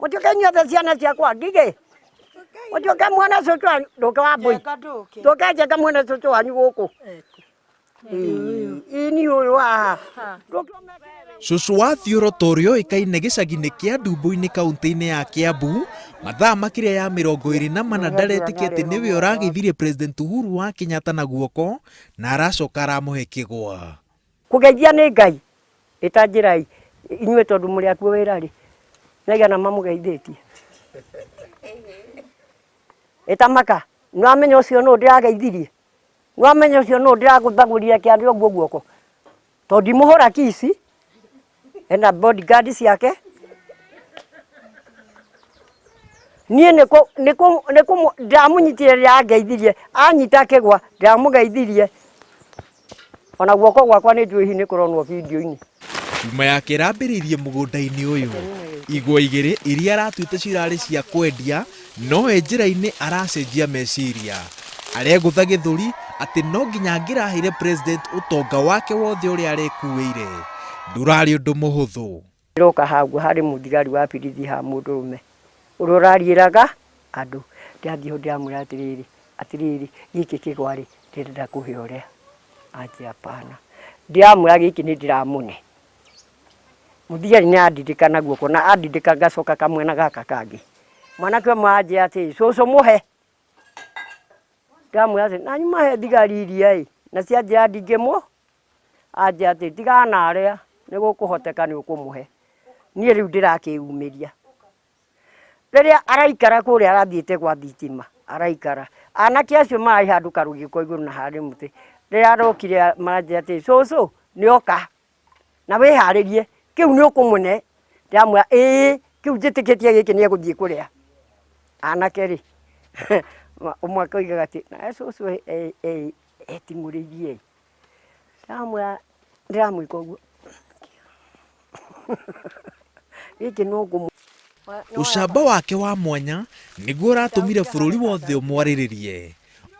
Mutuke nyothe ciana ciakwa ngige. Mutuke mwana cucu nduke wa mbui. Nduke njeka mwana cucu wanyu guku. Ini uyu haha. Cucu wa Thioro Torio ikaine gicagi-inĩ kĩa Ndumbu-inĩ kaunti-inĩ ya Kiambu mathaa makĩria ya 24 ndaretĩkia atĩ nĩwe ũrageithirie President Uhuru wa Kenyatta na guoko na aracoka aramuhe kĩgwa. Kugeithia nĩ Ngai ĩtanjĩrai inyuĩ tondũ mũrĩ akuo wĩra-rĩ naigana mamũgeithĩtie. Ĩtamaka nĩwamenya ũcio nũũ ndĩrageithirie, nĩwamenya ũcio nũũ ndĩragũthagũrire kĩande ũguo guoko tondũ ndimũhũra kici ena bodyguard ciake. Niĩ nĩkũ ndamunyitire rĩrĩa angeithirie anyita kĩgwa ndamugeithirie ona guoko gwakwa nĩ njũĩ nĩ kũronwo video-inĩ. Kuma yake ĩrambĩrĩirie mũgũnda-inĩ ũyũ igwa igĩrĩ iria aratuĩte cirarĩ cia kwendia no njĩra-inĩ aracenjia meciria aregũtha gĩthũri atĩ no nginya angĩraheire president ũtonga wake wothe ũrĩa arekuĩire ndũrarĩ ũndũ mũhũthũ. Roka hau harĩ mũthigari wa birithi ha mũndũrũme ũrĩa ũrariĩraga andũ ndathiĩ ho ndĩramwĩra atĩrĩrĩ gĩkĩ kĩgwa-rĩ ndĩrenda kũhe ũrĩa anjĩ hapana. Ndĩramwĩra gĩkĩ nĩ ndĩramũne. Mũthigari nĩ andindĩka guoko na andindĩka ngacoka kamwena gaka kangĩ. Mwanake ũmwe anjĩ atĩ cũcũ mũhe. Ndĩramwĩra atĩ nanyu mahe thigari iria na cianjĩra ndingĩmũ. Anjĩ atĩ tigana na arĩa nĩgũkũhoteka nĩ ũkũmũhe. Niĩ rĩu ndĩrakĩumĩria. Rĩrĩa araikara kũrĩa arathiĩte gwa thitima araikara anake acio marĩ handũ karũgĩko igũrũ na harĩ mũtĩ. Rĩrĩa arokire maranjĩ atĩ cũcũ nĩoka na wĩharĩrie kĩu nĩ ũkũmũne. Ndĩramwĩra kĩu njĩtĩkĩtie gĩkĩ nĩ egũthiĩ kũrĩa. Anake-rĩ ũmwe akoigaga atĩ nawe cũcũ etimũrĩirie. Ndĩramwĩka ũguo gĩkĩ no ngũmũ. Ũcamba wake wa mwanya nĩguo ũratũmire bũrũri wothe ũmwarĩrĩrie.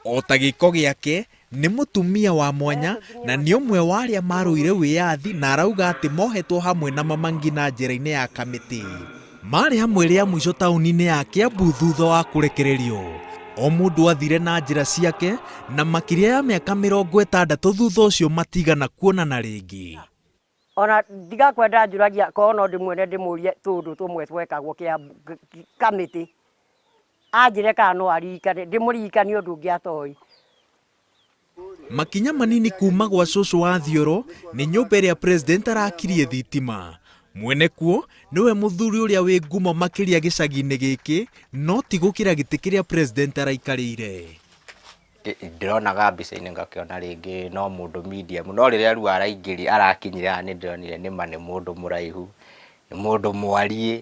O ta gĩko gĩake nĩ mũtumia wa mwanya na nĩ ũmwe wa arĩa marũire wĩyathi na arauga atĩ mohetwo hamwe na Mama Ngina njĩra-inĩ ya Kamĩtĩ. Marĩ hamwe rĩa mũico taũni-inĩ ya Kiambu thutha wa kũrekererio. O mũndũ athire na njĩra ciake na makĩria ya mĩaka 60 thutha ũcio matigana kuonana rĩngĩ. Ona ndigakwenda njũragia korwo no ndĩmwene ndĩmũrie tũndũ tũmwe twekagwo Kamĩtĩ anjĩre kana no aririkane ndĩmũririkanie ũndũ ũngĩ atoĩ. Makinya manini kuma gwa cũcũ wa Thioro nĩ nyũmba ĩrĩa president arakirie thitima. Mwene kuo nĩwe mũthuri ũrĩa wĩ ngumo makĩria gĩcagi-inĩ gĩkĩ no ti gũkĩra gĩtĩ kĩrĩa president araikarĩire. Ndĩronaga mbica-inĩ ngakĩona rĩngĩ no mũndũ medium no rĩrĩa rĩu arakinyira nĩ ndĩronire nĩma nĩ mũndũ mũraihu nĩ mũndũ mwariĩ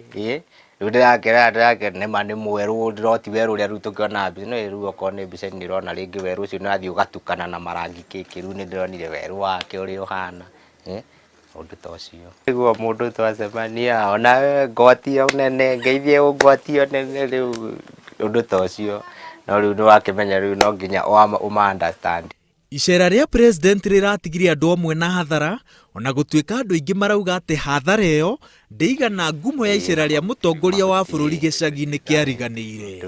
rĩu ndĩrakĩra nĩma nĩ mwerũ ndĩroti werũ ũrĩa rĩu tũkĩona mbica no rĩu okorwo nĩ mbica nĩ ũrona rĩngĩ werũ ũcio nĩrathiĩ ũgatukana na marangi kĩkĩ rĩu nĩ ndĩronire werũ wake ũrĩa ũhana ũndũ ta ũcio. Nĩguo mũndũ twacemania ona ngoti nene ngeithie ngoti nene rĩu ũndũ ta ũcio. No rĩu nĩwakĩmenya rĩu no nginya ũma-understand. Icera rĩa president rĩratigirie andũ amwe na hathara ona gũtuĩka andũ aingĩ marauga atĩ hathara ĩyo ndĩigana ngumo ya icera rĩa mũtongoria wa bũrũri gĩcagi-inĩ kĩariganĩire.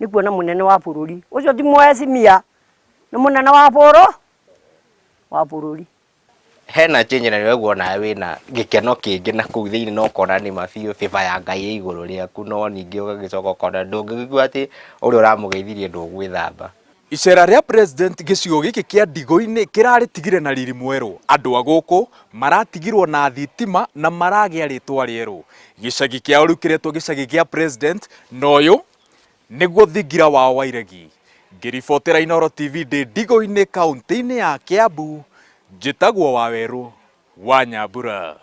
Nĩ kuona mũnene wa bũrũri ũcio ti mheshimiwa nĩ mũnene wa bũrũri. Hena change na nĩwegwo nawe wĩna gĩkeno kĩngĩ na kũu thĩinĩ no ũkona nĩ mabiũ bĩba ya Ngai ĩ igũrũ rĩaku no ningĩ ũgagĩcoka ũkona ndũngĩigua atĩ ũrĩa ũramũgeithirie ndũgwĩthamba. Icera rĩa president gĩcigo gĩkĩ kĩa Ndigũ-inĩ kĩrarĩtigire na riri mwerũ. Andũ a gũkũ maratigirwo na thitima na maragĩa rĩtwa rĩerũ. Gĩcagi kĩao rĩu kĩretwo gĩcagi gĩa president na ũyũ nĩguo thingira wao wa iregi. Ngĩribotera Inooro TV ndĩ Ndigũ-inĩ kaunti-inĩ ya Kiambu. Njĩtagwo Wawerũ wa Nyambura.